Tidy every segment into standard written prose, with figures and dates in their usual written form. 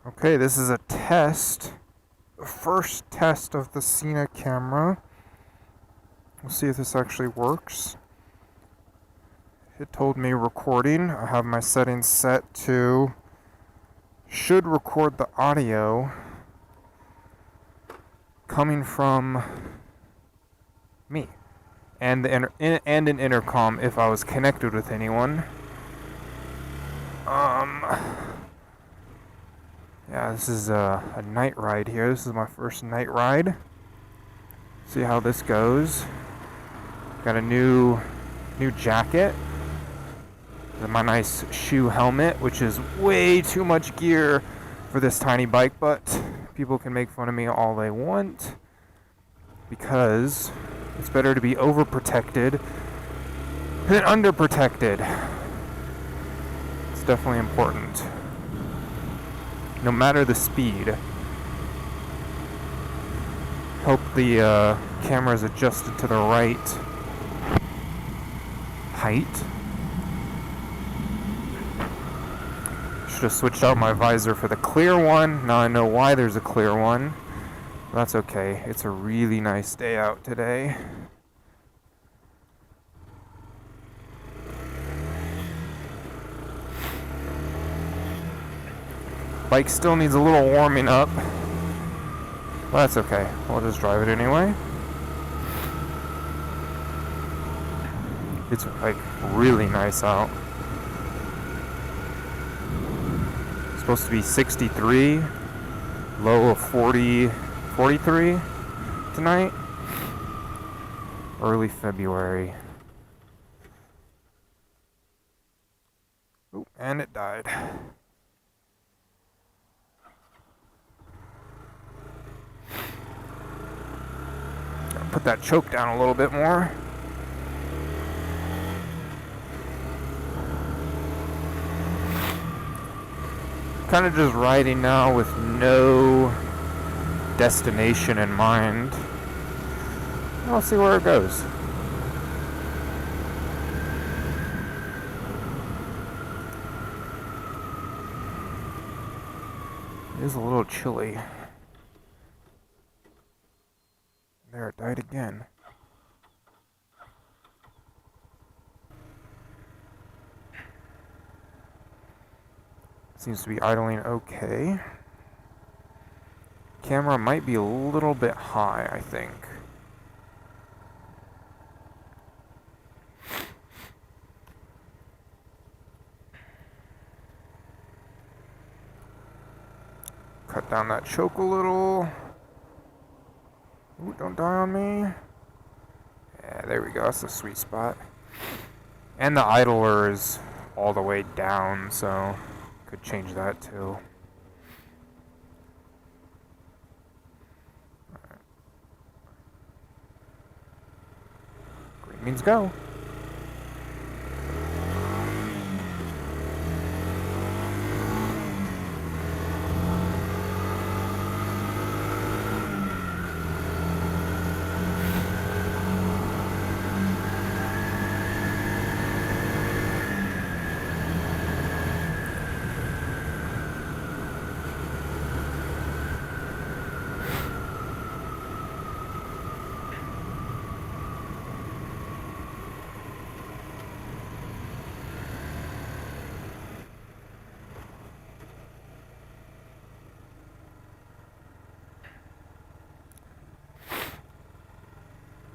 Okay, this is a test. The first test of the SENA camera. We'll see if this actually works. It told me recording. I have my settings set to should record the audio coming from me and and an intercom if I was connected with anyone. Yeah, this is a night ride here. This is my first night ride. See how this goes. Got a new jacket. And my nice shoe helmet, which is way too much gear for this tiny bike, but people can make fun of me all they want because it's better to be overprotected than underprotected. It's definitely important. No matter the speed. Hope the camera is adjusted to the right height. Should have switched out my visor for the clear one. Now I know why there's a clear one. That's okay. It's a really nice day out today. Bike still needs a little warming up. Well, that's okay. I'll just drive it anyway. It's like really nice out. It's supposed to be 63, low of 43 tonight. Early February. Ooh, and it died. Put that choke down a little bit more. Kind of just riding now with no destination in mind. I'll see where it goes. It is a little chilly. There, it died again. Seems to be idling okay. Camera might be a little bit high, I think. Cut down that choke a little. Ooh, don't die on me. Yeah, there we go. That's the sweet spot. And the idler is all the way down, so could change that too. Alright. Green means go.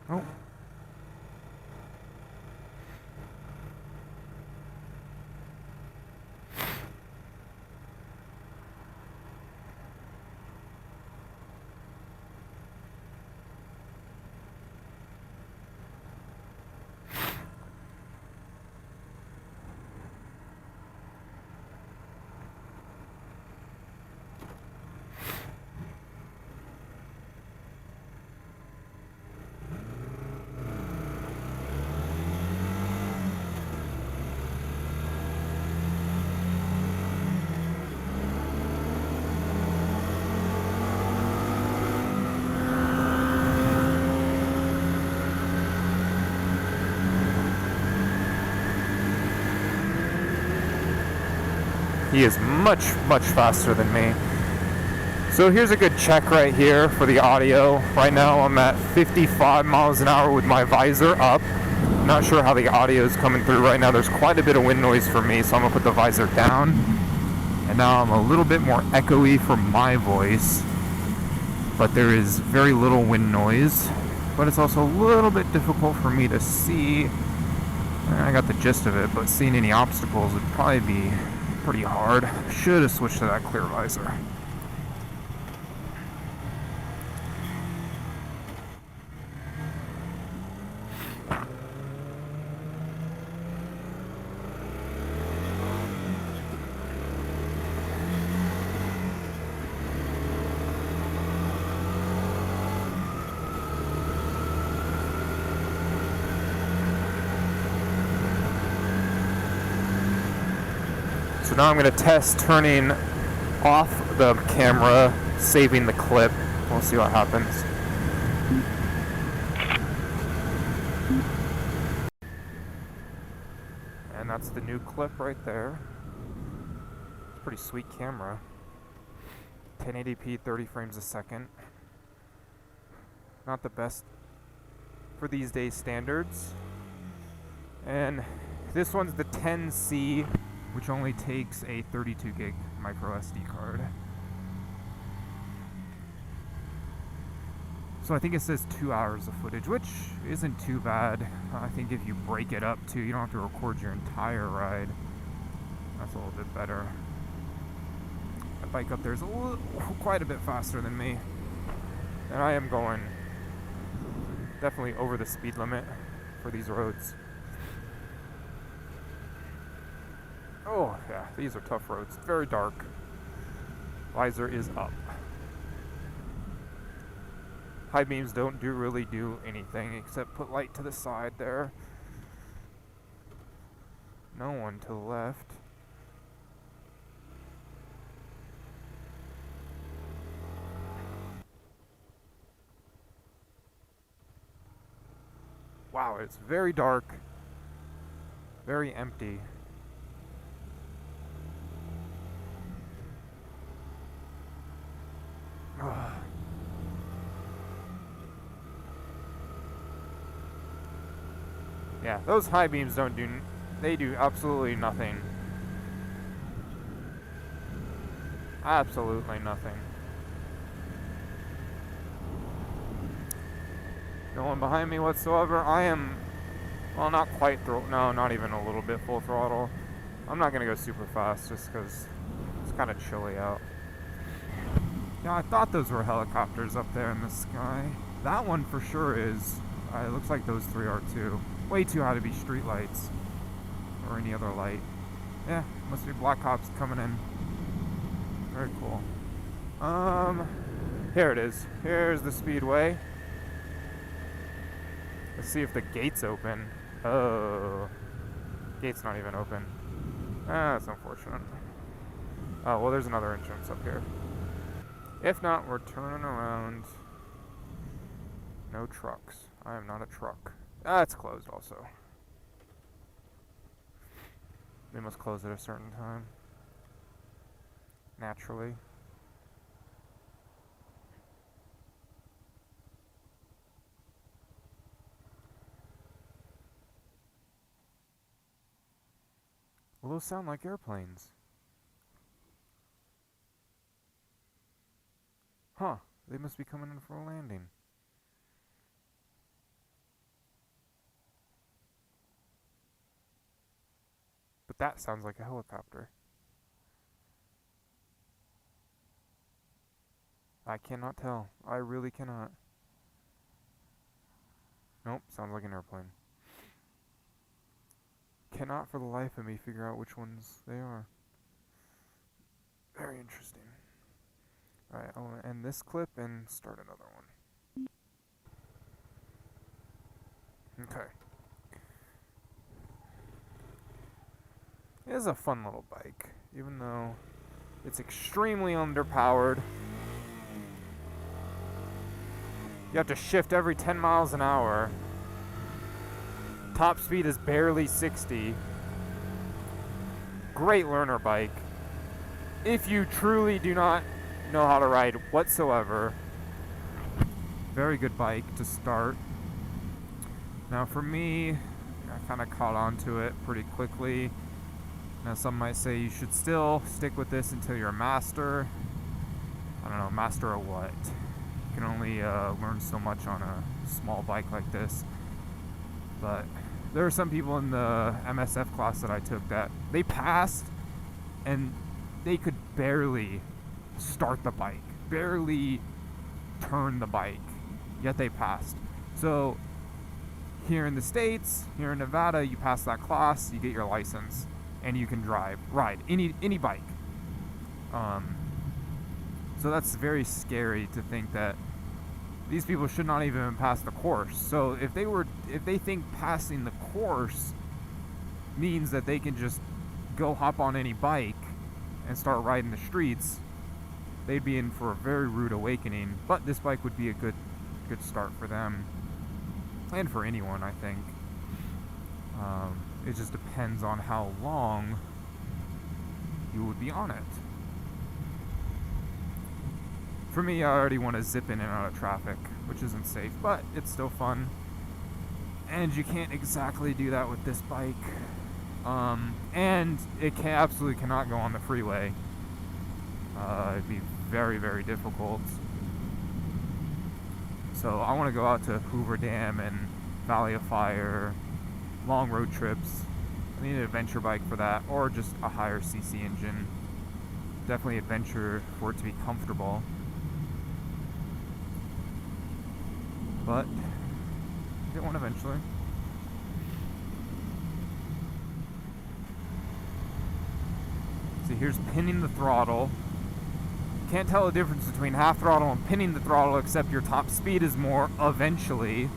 Oh. He is much, much faster than me. So here's a good check right here for the audio. Right now I'm at 55 miles an hour with my visor up. Not sure how the audio is coming through right now. There's quite a bit of wind noise for me, so I'm gonna put the visor down. And now I'm a little bit more echoey for my voice, but there is very little wind noise. But it's also a little bit difficult for me to see. I got the gist of it, but seeing any obstacles would probably be pretty hard. Should have switched to that clear visor. So now I'm going to test turning off the camera, saving the clip. We'll see what happens. And that's the new clip right there. It's a pretty sweet camera. 1080p, 30 frames a second. Not the best for these days standards. And this one's the 10C, which only takes a 32 gig micro SD card. So I think it says 2 hours of footage, which isn't too bad. I think if you break it up too, you don't have to record your entire ride. That's a little bit better. The bike up there is quite a bit faster than me. And I am going definitely over the speed limit for these roads. Oh, yeah, these are tough roads. Very dark. Visor is up. High beams don't really do anything except put light to the side there. No one to the left. Wow, it's very dark. Very empty. Yeah, those high beams they do absolutely nothing. Absolutely nothing. No one behind me whatsoever. I am, well, not quite no, not even a little bit full throttle. I'm not gonna go super fast just because it's kind of chilly out. Yeah, I thought those were helicopters up there in the sky. That one for sure is. It looks like those three are too. Way too high to be street lights or any other light. Yeah, must be Black Ops coming in. Very cool. Here it is. Here's the speedway. Let's see if the gate's open. Oh, gate's not even open. That's unfortunate. Oh, well, there's another entrance up here. If not, we're turning around. No trucks. I am not a truck. It's closed also. They must close at a certain time. Naturally. Well, those sound like airplanes. Huh. They must be coming in for a landing. But that sounds like a helicopter. I cannot tell. I really cannot. Nope, sounds like an airplane. Cannot for the life of me figure out which ones they are. Very interesting. Alright, I'll end this clip and start another one. Okay. It is a fun little bike, even though it's extremely underpowered. You have to shift every 10 miles an hour. Top speed is barely 60. Great learner bike. If you truly do not know how to ride whatsoever, very good bike to start. Now for me, I kind of caught on to it pretty quickly. Now some might say you should still stick with this until you're a master. I don't know, master of what? You can only learn so much on a small bike like this. But there are some people in the MSF class that I took that they passed and they could barely start the bike, barely turn the bike, yet they passed. So here in the States, here in Nevada, you pass that class, you get your license, and you can ride any bike. So that's very scary to think that these people should not even pass the course. So if they think passing the course means that they can just go hop on any bike and start riding the streets, they'd be in for a very rude awakening. But this bike would be a good start for them, and for anyone, I think. It just depends on how long you would be on it. For me, I already want to zip in and out of traffic, which isn't safe, but it's still fun. And you can't exactly do that with this bike. And it absolutely cannot go on the freeway. It'd be very, very difficult. So I want to go out to Hoover Dam and Valley of Fire, long road trips. I need an adventure bike for that, or just a higher CC engine. Definitely adventure for it to be comfortable. But get one eventually. See, here's pinning the throttle. Can't tell the difference between half throttle and pinning the throttle, except your top speed is more eventually.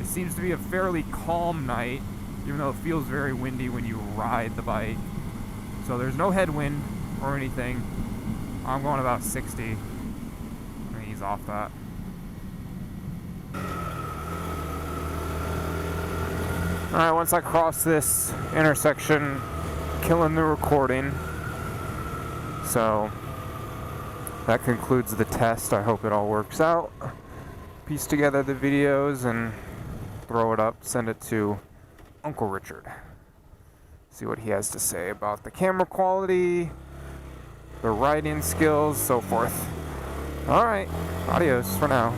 It seems to be a fairly calm night, even though it feels very windy when you ride the bike. So there's no headwind or anything. I'm going about 60. Ease off that. Alright, once I cross this intersection, killing the recording. So that concludes the test. I hope it all works out. Piece together the videos and throw it up, send it to Uncle Richard. See what he has to say about the camera quality, the writing skills, so forth. Alright, adios for now.